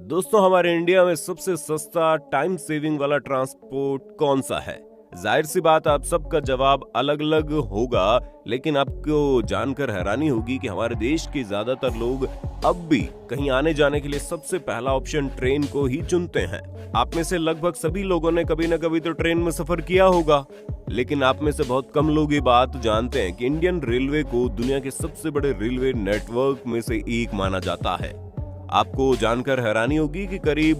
दोस्तों, हमारे इंडिया में सबसे सस्ता टाइम सेविंग वाला ट्रांसपोर्ट कौन सा है? जाहिर सी बात, आप सबका जवाब अलग अलग होगा, लेकिन आपको जानकर हैरानी होगी कि हमारे देश के ज्यादातर लोग अब भी कहीं आने जाने के लिए सबसे पहला ऑप्शन ट्रेन को ही चुनते हैं। आप में से लगभग सभी लोगों ने कभी न कभी तो ट्रेन में सफर किया होगा, लेकिन आप में से बहुत कम लोग ये बात जानते हैं कि इंडियन रेलवे को दुनिया के सबसे बड़े रेलवे नेटवर्क में से एक माना जाता है। आपको जानकर हैरानी होगी कि करीब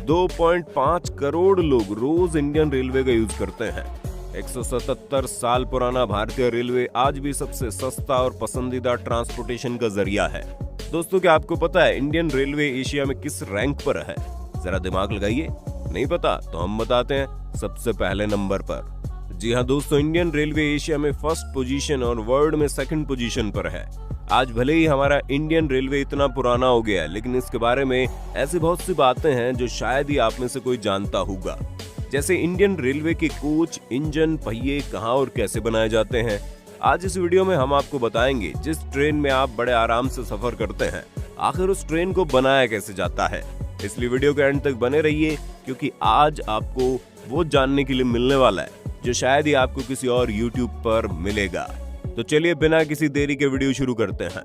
2.5 करोड़ लोग रोज इंडियन रेलवे का यूज करते हैं। 177 साल पुराना भारतीय रेलवे आज भी सबसे सस्ता और पसंदीदा ट्रांसपोर्टेशन का जरिया है। दोस्तों, क्या आपको पता है इंडियन रेलवे एशिया में किस रैंक पर है? जरा दिमाग लगाइए। नहीं पता तो हम बताते हैं, सबसे पहले नंबर पर। जी हाँ दोस्तों, इंडियन रेलवे एशिया में फर्स्ट पोजीशन और वर्ल्ड में सेकंड पोजीशन पर है। आज भले ही हमारा इंडियन रेलवे इतना पुराना हो गया है, लेकिन इसके बारे में ऐसी बहुत सी बातें हैं जो शायद ही आप में से कोई जानता होगा। जैसे इंडियन रेलवे के कोच, इंजन, पहिए कहां और कैसे बनाए जाते हैं। आज इस वीडियो में हम आपको बताएंगे जिस ट्रेन में आप बड़े आराम से सफर करते हैं, आखिर उस ट्रेन को बनाया कैसे जाता है। इसलिए वीडियो के एंड तक बने रहिए, क्योंकि आज आपको वो जानने के लिए मिलने वाला है जो शायद ही आपको किसी और यूट्यूब पर मिलेगा। तो चलिए बिना किसी देरी के वीडियो शुरू करते हैं।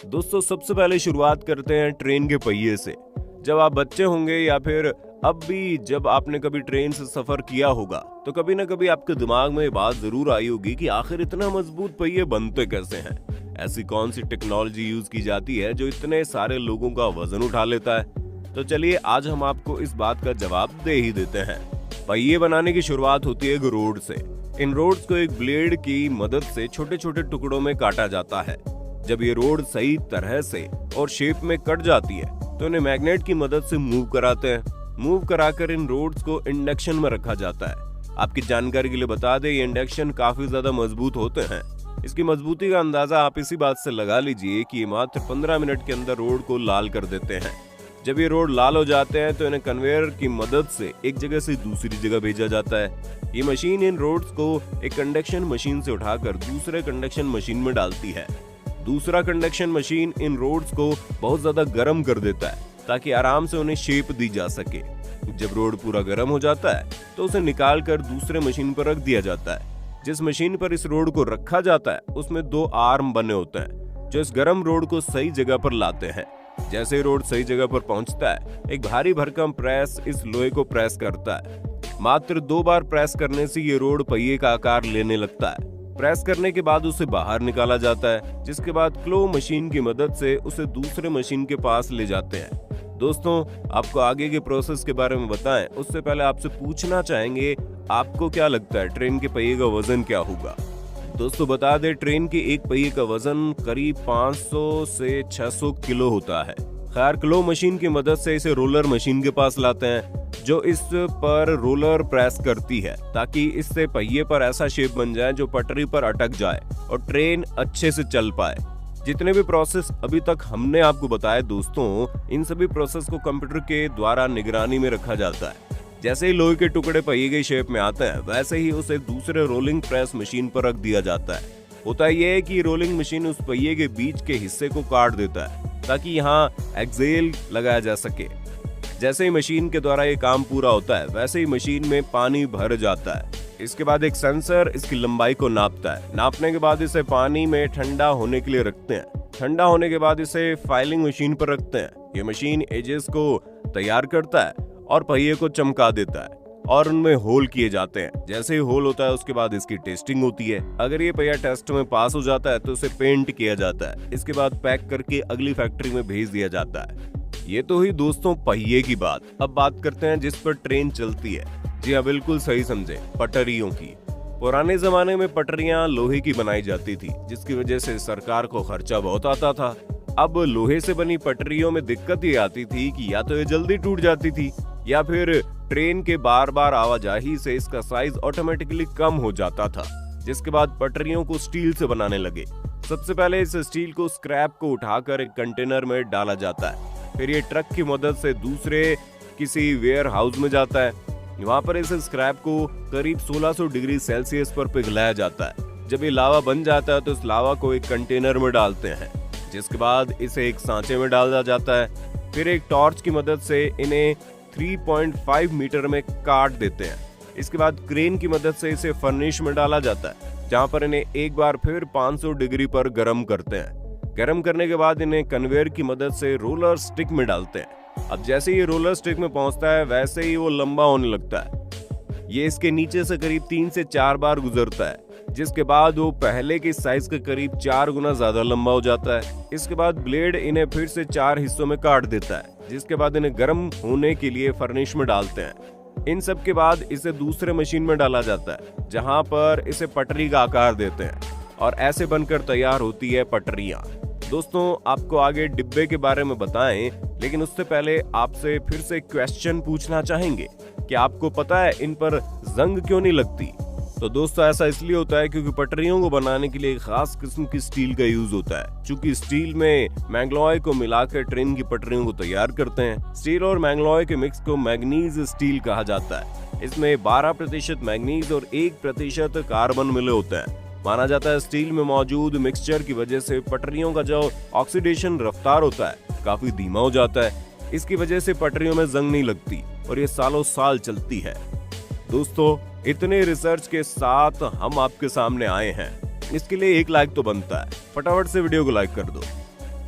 दोस्तों, सबसे पहले शुरुआत करते हैं ट्रेन के पहिए से। जब आप बच्चे होंगे या फिर अब भी जब आपने कभी ट्रेन से सफर किया होगा, तो कभी ना कभी आपके दिमाग में ये बात जरूर आई होगी कि आखिर इतना मजबूत पहिए बनते कैसे हैं। ऐसी कौन सी टेक्नोलॉजी यूज की जाती है जो इतने सारे लोगों का वजन उठा लेता है। तो चलिए आज हम आपको इस बात का जवाब दे ही देते हैं। पहिए बनाने की शुरुआत होती है एक रोड से। इन रोड्स को एक ब्लेड की मदद से छोटे छोटे टुकड़ों में काटा जाता है। जब ये रोड सही तरह से और शेप में कट जाती है तो इन्हें मैग्नेट की मदद से मूव कराते हैं। मूव कराकर इन रोड्स को इंडक्शन में रखा जाता है। आपकी जानकारी के लिए बता दें, ये इंडक्शन काफी ज्यादा मजबूत होते हैं। इसकी मजबूती का अंदाजा आप इसी बात से लगा लीजिए कि ये मात्र 15 मिनट के अंदर रोड को लाल कर देते हैं। जब ये रोड लाल हो जाते हैं तो इन्हें कन्वेयर की मदद से एक जगह से दूसरी जगह भेजा जाता है। ये मशीन इन रोड्स को एक कंडक्शन मशीन से उठाकर दूसरे कंडक्शन मशीन में डालती है। दूसरा कंडक्शन मशीन इन रोड्स को बहुत ज्यादा गर्म कर देता है ताकि आराम से उन्हें शेप दी जा सके। जब रोड पूरा गर्म हो जाता है तो उसे निकाल कर दूसरे मशीन पर रख दिया जाता है। जिस मशीन पर इस रोड को रखा जाता है उसमें 2 आर्म बने होते हैं जो इस गर्म रोड को सही जगह पर लाते हैं। जैसे रोड सही जगह पर पहुंचता है, एक भारी भरकम प्रेस इस लोहे को प्रेस करता है। मात्र 2 बार प्रेस करने से ये रोड पहिए का आकार लेने लगता है। प्रेस करने के बाद उसे बाहर निकाला जाता है, जिसके बाद क्लो मशीन की मदद से उसे दूसरे मशीन के पास ले जाते हैं। दोस्तों, आपको आगे के प्रोसेस के बारे में बताएं उससे पहले आपसे पूछना चाहेंगे, आपको क्या लगता है ट्रेन के पहिए का वजन क्या होगा? दोस्तों, बता दें ट्रेन के एक पहिए का वजन करीब 500 से 600 किलो होता है। खैर, क्लो मशीन की मदद से इसे रोलर मशीन के पास लाते हैं जो इस पर रोलर प्रेस करती है ताकि इससे पहिए पर ऐसा शेप बन जाए जो पटरी पर अटक जाए और ट्रेन अच्छे से चल पाए। जितने भी प्रोसेस अभी तक हमने आपको बताए दोस्तों, इन सभी प्रोसेस को कंप्यूटर के द्वारा निगरानी में रखा जाता है। जैसे ही लोहे के टुकड़े पहिए की शेप में आते हैं, वैसे ही उसे दूसरे रोलिंग प्रेस मशीन पर रख दिया जाता है। होता यह है कि रोलिंग मशीन उस पहिए के बीच के हिस्से को काट देता है ताकि यहाँ एक्सेल लगाया जा सके। जैसे ही मशीन के द्वारा ये काम पूरा होता है, वैसे ही मशीन में पानी भर जाता है। इसके बाद एक सेंसर इसकी लंबाई को नापता है। नापने के बाद इसे पानी में ठंडा होने के लिए रखते हैं। ठंडा होने के बाद इसे फाइलिंग मशीन पर रखते हैं। ये मशीन एजेस को तैयार करता है और पहिए को चमका देता है और उनमें होल किए जाते हैं। जैसे ही होल होता है उसके बाद इसकी टेस्टिंग होती है। अगर ये पहिया टेस्ट में पास हो जाता है तो उसे पेंट किया जाता है। इसके बाद पैक करके अगली फैक्ट्री में भेज दिया जाता है। ये तो हुई दोस्तों पहिए की बात। अब बात करते हैं जिस पर ट्रेन चलती है। जी हाँ, बिल्कुल सही समझे, पटरियों की। पुराने जमाने में पटरियां लोहे की बनाई जाती थी, जिसकी वजह से सरकार को खर्चा बहुत आता था। अब लोहे से बनी पटरियों में दिक्कत ये आती थी कि या तो ये जल्दी टूट जाती थी या फिर ट्रेन के बार बार आवाजाही से इसका साइज ऑटोमेटिकली कम हो जाता था। जिसके बाद पटरियों को स्टील से बनाने लगे। सबसे पहले इस स्टील को स्क्रैप को उठाकर एक कंटेनर में डाला जाता है। फिर ये ट्रक की मदद से दूसरे किसी वेयर हाउस में जाता है। वहां पर इस स्क्रैप को करीब 1600 डिग्री सेल्सियस पर पिघलाया जाता है। जब ये लावा बन जाता है तो इस लावा को एक कंटेनर में डालते हैं, जिसके बाद इसे एक सांचे में डाला जाता है। फिर एक टॉर्च की मदद से इन्हें 3.5 मीटर में काट देते हैं। इसके बाद क्रेन की मदद से इसे फर्नेस में डाला जाता है, जहां पर इन्हें एक बार फिर 500 डिग्री पर गर्म करते हैं। गर्म करने के बाद इन्हें कन्वेयर की मदद से रोलर स्टिक में डालते हैं। अब जैसे ही रोलर स्टिक में पहुंचता है वैसे ही वो लंबा होने लगता है। ये इसके नीचे से करीब 3 से 4 बार गुजरता है, जिसके बाद वो पहले के साइज के करीब 4 गुना ज्यादा लंबा हो जाता है। इसके बाद ब्लेड इन्हें फिर से 4 हिस्सों में काट देता है, जिसके बाद इन्हें गर्म होने के लिए फर्नेस में डालते हैं। इन सब के बाद इसे दूसरे मशीन में डाला जाता है, जहां पर इसे पटरी का आकार देते हैं और ऐसे बनकर तैयार होती है पटरियां। दोस्तों, आपको आगे डिब्बे के बारे में बताएं, लेकिन उससे पहले आपसे फिर से क्वेश्चन पूछना चाहेंगे कि आपको पता है इन पर जंग क्यों नहीं लगती? तो दोस्तों, ऐसा इसलिए होता है क्योंकि पटरियों को बनाने के लिए एक खास किस्म की स्टील का यूज होता है। चूंकि स्टील में मैग्नॉय को मिलाकर ट्रेन की पटरियों को तैयार करते हैं। स्टील और मैग्नॉय के मिक्स को मैग्नीज स्टील कहा जाता है। इसमें 12% मैग्नीज और 1% कार्बन मिले होते हैं। माना जाता है स्टील में मौजूद मिक्सचर की वजह से पटरियों का जो ऑक्सीडेशन रफ्तार होता है काफी धीमा हो जाता है। इसकी वजह से पटरियों में जंग नहीं लगती और ये सालों साल चलती है। दोस्तों, इतने रिसर्च के साथ हम आपके सामने आए हैं, इसके लिए 1 लाइक तो बनता है। फटाफट से वीडियो को लाइक कर दो।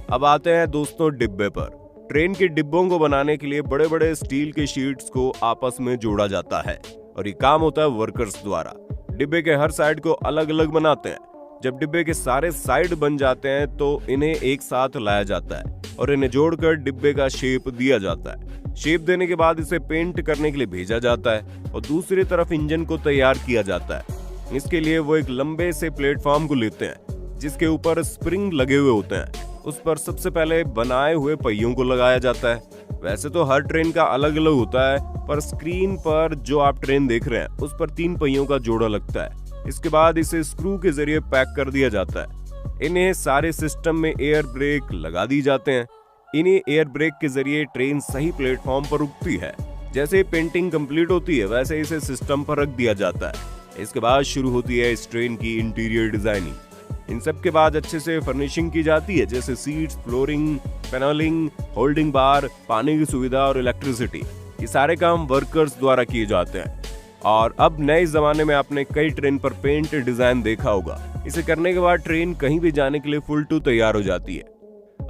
अब आते हैं दोस्तों डिब्बे पर। ट्रेन के डिब्बों को बनाने के लिए बड़े बड़े स्टील के शीट्स को आपस में जोड़ा जाता है और ये काम होता है वर्कर्स द्वारा। डिब्बे के हर साइड को अलग अलग बनाते हैं। जब डिब्बे के सारे साइड बन जाते हैं तो इन्हें एक साथ लाया जाता है और इन्हें जोड़कर डिब्बे का शेप दिया जाता है। शेप देने के बाद इसे पेंट करने के लिए भेजा जाता है और दूसरी तरफ इंजन को तैयार किया जाता है। इसके लिए वो एक लंबे से प्लेटफॉर्म को लेते हैं, जिसके ऊपर स्प्रिंग लगे हुए होते हैं। उस पर सबसे पहले बनाए हुए पहियों को लगाया जाता है। वैसे तो हर ट्रेन का अलग अलग होता है, पर स्क्रीन पर जो आप ट्रेन देख रहे हैं उस पर 3 पहियों का जोड़ा लगता है। इसके बाद इसे स्क्रू के जरिए पैक कर दिया जाता है। इन्हें सारे सिस्टम में एयर ब्रेक लगा दी जाते हैं। इन्हीं एयर ब्रेक के जरिए ट्रेन सही प्लेटफॉर्म पर रुकती है। जैसे पेंटिंग कंप्लीट होती है वैसे इसे सिस्टम पर रख दिया जाता है। इसके बाद शुरू होती है इस ट्रेन की इंटीरियर डिजाइनिंग। इन सब के बाद अच्छे से फर्निशिंग की जाती है, जैसे सीट्स, फ्लोरिंग, पैनलिंग, होल्डिंग बार, पानी की सुविधा और इलेक्ट्रिसिटी। ये सारे काम वर्कर्स द्वारा किए जाते हैं। और अब नए जमाने में आपने कई ट्रेन पर पेंट डिजाइन देखा होगा। इसे करने के बाद ट्रेन कहीं भी जाने के लिए फुल टू तैयार हो जाती है।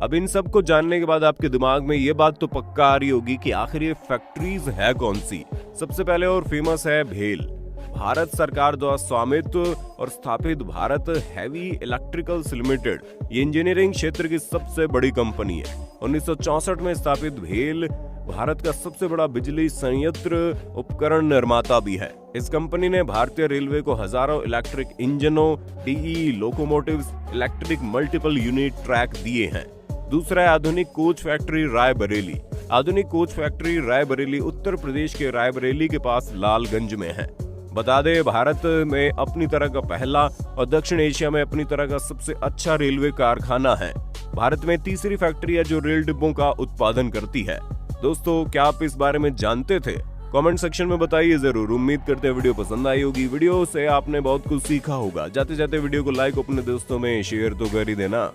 अब इन सब को जानने के बाद आपके दिमाग में ये बात तो पक्का आ रही होगी कि आखिर ये फैक्ट्रीज है कौन सी। सबसे पहले और फेमस है भेल। भारत सरकार द्वारा स्वामित्व और स्थापित भारत हैवी इलेक्ट्रिकल्स लिमिटेड ये इंजीनियरिंग क्षेत्र की सबसे बड़ी कंपनी है। 1964 में स्थापित भेल भारत का सबसे बड़ा बिजली संयंत्र उपकरण निर्माता भी है। इस कंपनी ने भारतीय रेलवे को हजारों इलेक्ट्रिक इंजनों, DE locomotives, electric multiple unit track दिए हैं। दूसरा है आधुनिक कोच फैक्ट्री रायबरेली। आधुनिक कोच फैक्ट्री रायबरेली उत्तर प्रदेश के रायबरेली के पास लालगंज में है। बता दें, भारत में अपनी तरह का पहला और दक्षिण एशिया में अपनी तरह का सबसे अच्छा रेलवे कारखाना है। भारत में तीसरी फैक्ट्री है जो रेल डिब्बों का उत्पादन करती है। दोस्तों, क्या आप इस बारे में जानते थे? कमेंट सेक्शन में बताइए जरूर। उम्मीद करते हैं वीडियो पसंद आई होगी। वीडियो से आपने बहुत कुछ सीखा होगा। जाते जाते वीडियो को लाइक अपने दोस्तों में शेयर तो कर ही देना।